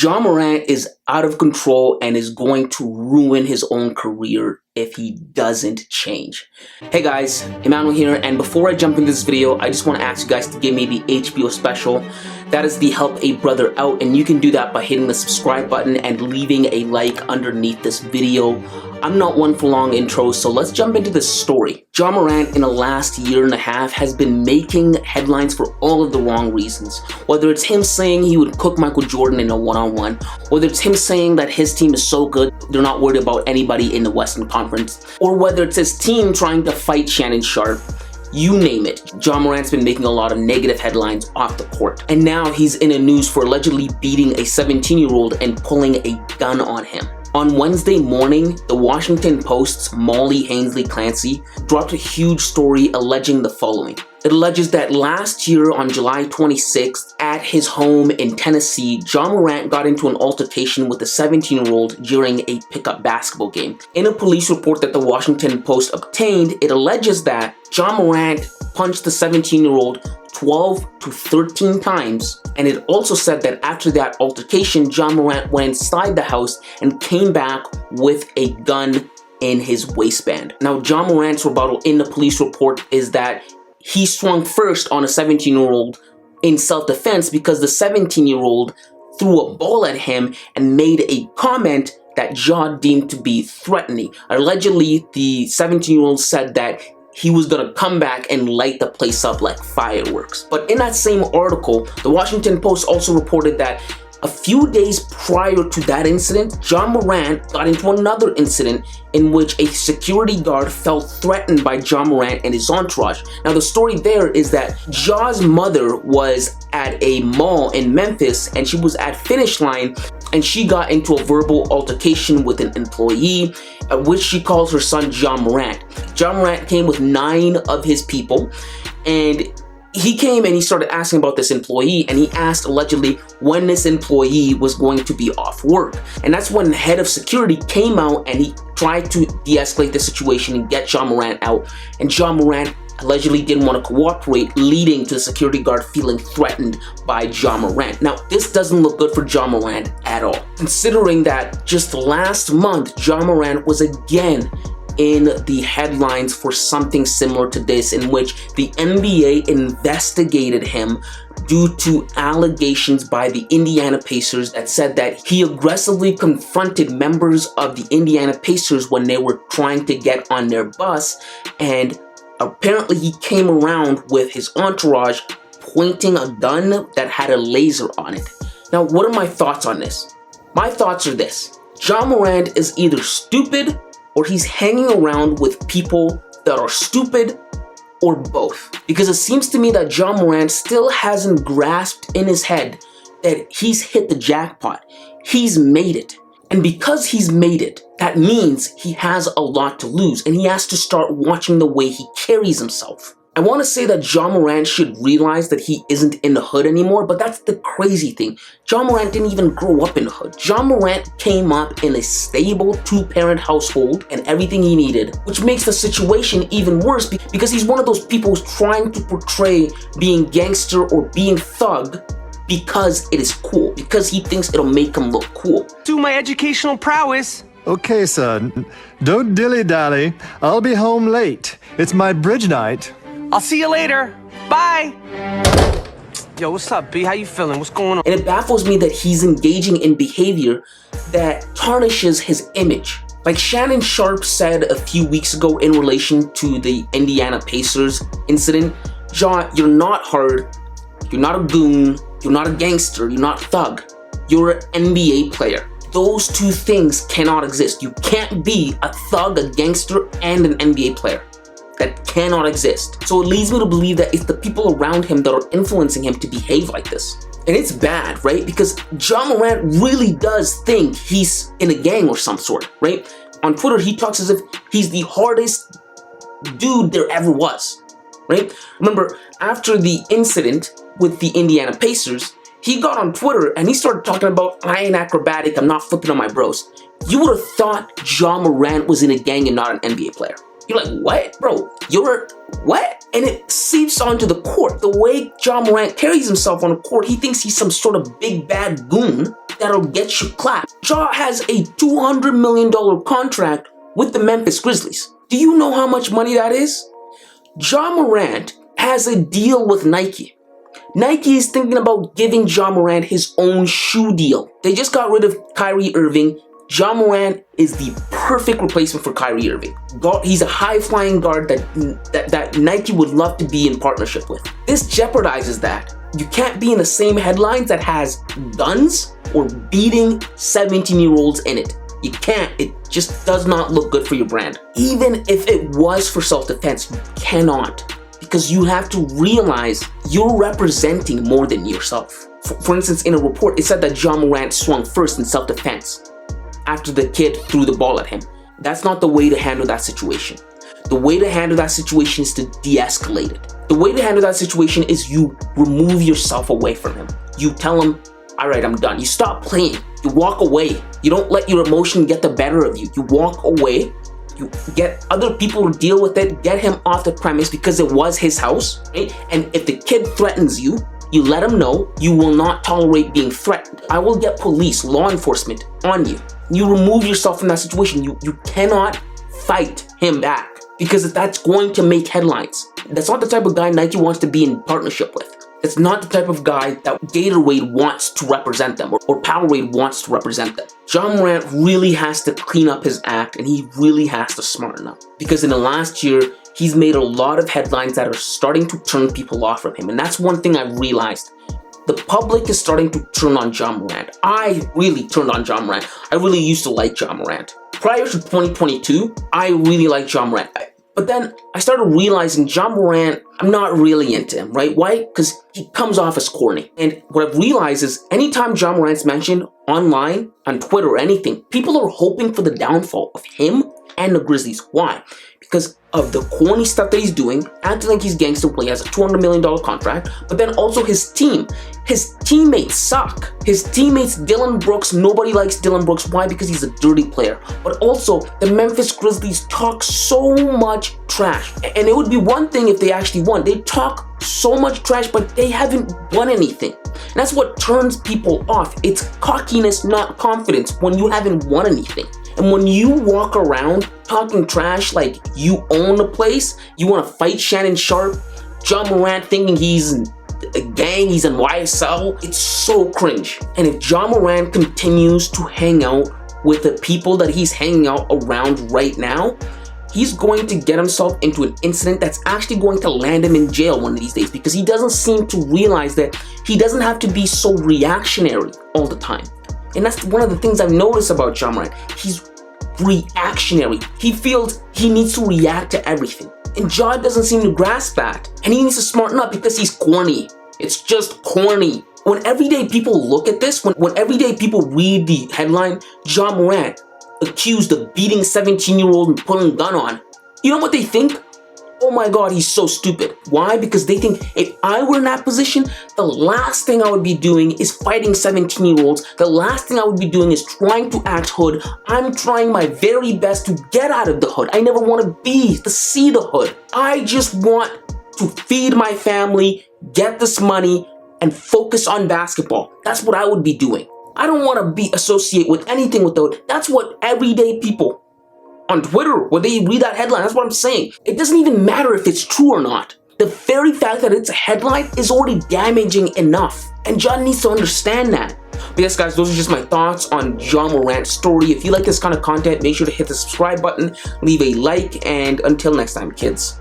Ja Morant is out of control and is going to ruin his own career if he doesn't change. Hey guys, Emmanuel here, and before I jump into this video, I just want to ask you guys to give me the HBO special. That is the Help a Brother Out, and you can do that by hitting the subscribe button and leaving a like underneath this video. I'm not one for long intros, so let's jump into this story. Ja Morant in the last year and a half has been making headlines for all of the wrong reasons. Whether it's him saying he would cook Michael Jordan in a one-on-one, whether it's him saying that his team is so good they're not worried about anybody in the Western Conference, or whether it's his team trying to fight Shannon Sharpe. You name it, Ja Morant's been making a lot of negative headlines off the court. And now he's in the news for allegedly beating a 17-year-old and pulling a gun on him. On Wednesday morning, the Washington Post's Molly-Hensley-Clancy dropped a huge story alleging the following. It alleges that last year on July 26th, at his home in Tennessee, Ja Morant got into an altercation with a 17-year-old during a pickup basketball game. In a police report that the Washington Post obtained, it alleges that Ja Morant punched the 17-year-old 12 to 13 times, and it also said that after that altercation, Ja Morant went inside the house and came back with a gun in his waistband. Now, Ja Morant's rebuttal in the police report is that he swung first on a 17-year-old in self-defense because the 17-year-old threw a ball at him and made a comment that Ja deemed to be threatening. Allegedly, the 17-year-old said that he was gonna come back and light the place up like fireworks. But in that same article, the Washington Post also reported that a few days prior to that incident, Ja Morant got into another incident in which a security guard felt threatened by Ja Morant and his entourage. Now the story there is that Ja's mother was at a mall in Memphis and she was at finish line and she got into a verbal altercation with an employee, at which she calls her son Ja Morant. Ja Morant came with 9 of his people, and he came and he started asking about this employee, and he asked allegedly when this employee was going to be off work. And that's when the head of security came out and he tried to de-escalate the situation and get Ja Morant out. And Ja Morant allegedly didn't want to cooperate, leading to the security guard feeling threatened by Ja Morant. Now, this doesn't look good for Ja Morant at all, considering that just last month, Ja Morant was again in the headlines for something similar to this, in which the NBA investigated him due to allegations by the Indiana Pacers that said that he aggressively confronted members of the Indiana Pacers when they were trying to get on their bus, and apparently he came around with his entourage pointing a gun that had a laser on it. Now, what are my thoughts on this? My thoughts are this: Ja Morant is either stupid or he's hanging around with people that are stupid, or both. Because it seems to me that Ja Morant still hasn't grasped in his head that he's hit the jackpot. He's made it. And because he's made it, that means he has a lot to lose, and he has to start watching the way he carries himself. I want to say that Ja Morant should realize that he isn't in the hood anymore, but that's the crazy thing. Ja Morant didn't even grow up in the hood. Ja Morant came up in a stable 2-parent household and everything he needed, which makes the situation even worse because he's one of those people who's trying to portray being gangster or being thug because it is cool, because he thinks it'll make him look cool. Do my educational prowess. Okay, son, don't dilly-dally. I'll be home late. It's my bridge night. I'll see you later. Bye. Yo, what's up, B? How you feeling? What's going on? And it baffles me that he's engaging in behavior that tarnishes his image. Like Shannon Sharpe said a few weeks ago in relation to the Indiana Pacers incident, Ja, you're not hard, you're not a goon, you're not a gangster, you're not a thug. You're an NBA player. Those two things cannot exist. You can't be a thug, a gangster, and an NBA player. That cannot exist. So it leads me to believe that it's the people around him that are influencing him to behave like this. And it's bad, right? Because Ja Morant really does think he's in a gang or some sort, right? On Twitter, he talks as if he's the hardest dude there ever was, right? Remember, after the incident with the Indiana Pacers, he got on Twitter and he started talking about, I ain't acrobatic, I'm not flipping on my bros. You would have thought Ja Morant was in a gang and not an NBA player. You're like, what? Bro, you're what? And it seeps onto the court. The way Ja Morant carries himself on the court, he thinks he's some sort of big bad goon. that'll get you clapped. Ja has a $200 million contract with the Memphis Grizzlies. Do you know how much money that is? Ja Morant has a deal with Nike. Nike is thinking about giving Ja Morant his own shoe deal. They just got rid of Kyrie Irving. Ja Morant is the perfect replacement for Kyrie Irving. He's a high-flying guard that Nike would love to be in partnership with. This jeopardizes that. You can't be in the same headlines that has guns or beating 17-year-olds in it. You can't. It just does not look good for your brand. Even if it was for self-defense, you cannot. Because you have to realize you're representing more than yourself. For instance, in a report, it said that Ja Morant swung first in self-defense after the kid threw the ball at him. That's not the way to handle that situation. The way to handle that situation is to de-escalate it. The way to handle that situation is you remove yourself away from him. You tell him, all right, I'm done. You stop playing. You walk away. You don't let your emotion get the better of you. You walk away. You get other people to deal with it. Get him off the premise because it was his house, right? And if the kid threatens you, you let him know you will not tolerate being threatened. I will get police, law enforcement on you. You remove yourself from that situation. You cannot fight him back because that's going to make headlines. That's not the type of guy Nike wants to be in partnership with. It's not the type of guy that Gatorade wants to represent them or Powerade wants to represent them. Ja Morant really has to clean up his act and he really has to smarten up. Because in the last year, he's made a lot of headlines that are starting to turn people off from him. And that's one thing I've realized. The public is starting to turn on Ja Morant. I really turned on Ja Morant. I really used to like Ja Morant. Prior to 2022, I really liked Ja Morant. But then I started realizing Ja Morant, I'm not really into him, right? Why? Because he comes off as corny. And what I've realized is anytime Ja Morant's mentioned online, on Twitter or anything, people are hoping for the downfall of him and the Grizzlies. Why? Because of the corny stuff that he's doing, acting like he's gangster play, has a $200 million contract, but then also his team. His teammates suck. His teammates, Dillon Brooks, nobody likes Dillon Brooks. Why? Because he's a dirty player. But also, the Memphis Grizzlies talk so much trash. And it would be one thing if they actually won. They talk so much trash, but they haven't won anything. And that's what turns people off. It's cockiness, not confidence, when you haven't won anything. And when you walk around talking trash like you own the place, you want to fight Shannon Sharp, Ja Morant thinking he's in a gang, he's in YSL, it's so cringe. And if Ja Morant continues to hang out with the people that he's hanging out around right now, he's going to get himself into an incident that's actually going to land him in jail one of these days because he doesn't seem to realize that he doesn't have to be so reactionary all the time. And that's one of the things I've noticed about Ja Morant. He's reactionary. He feels he needs to react to everything. And Ja doesn't seem to grasp that. And he needs to smarten up because he's corny. It's just corny. When everyday people look at this, when everyday people read the headline, Ja Morant accused of beating 17-year-old and putting a gun on, you know what they think? Oh my God, he's so stupid. Why? Because they think if I were in that position, the last thing I would be doing is fighting 17-year-olds. The last thing I would be doing is trying to act hood. I'm trying my very best to get out of the hood. I never want to see the hood. I just want to feed my family, get this money, and focus on basketball. That's what I would be doing. I don't want to be associated with anything with the hood. That's what everyday people on Twitter, when they read that headline, that's what I'm saying. It doesn't even matter if it's true or not. The very fact that it's a headline is already damaging enough. And Ja needs to understand that. But yes, guys, those are just my thoughts on Ja Morant's story. If you like this kind of content, make sure to hit the subscribe button, leave a like, and until next time, kids.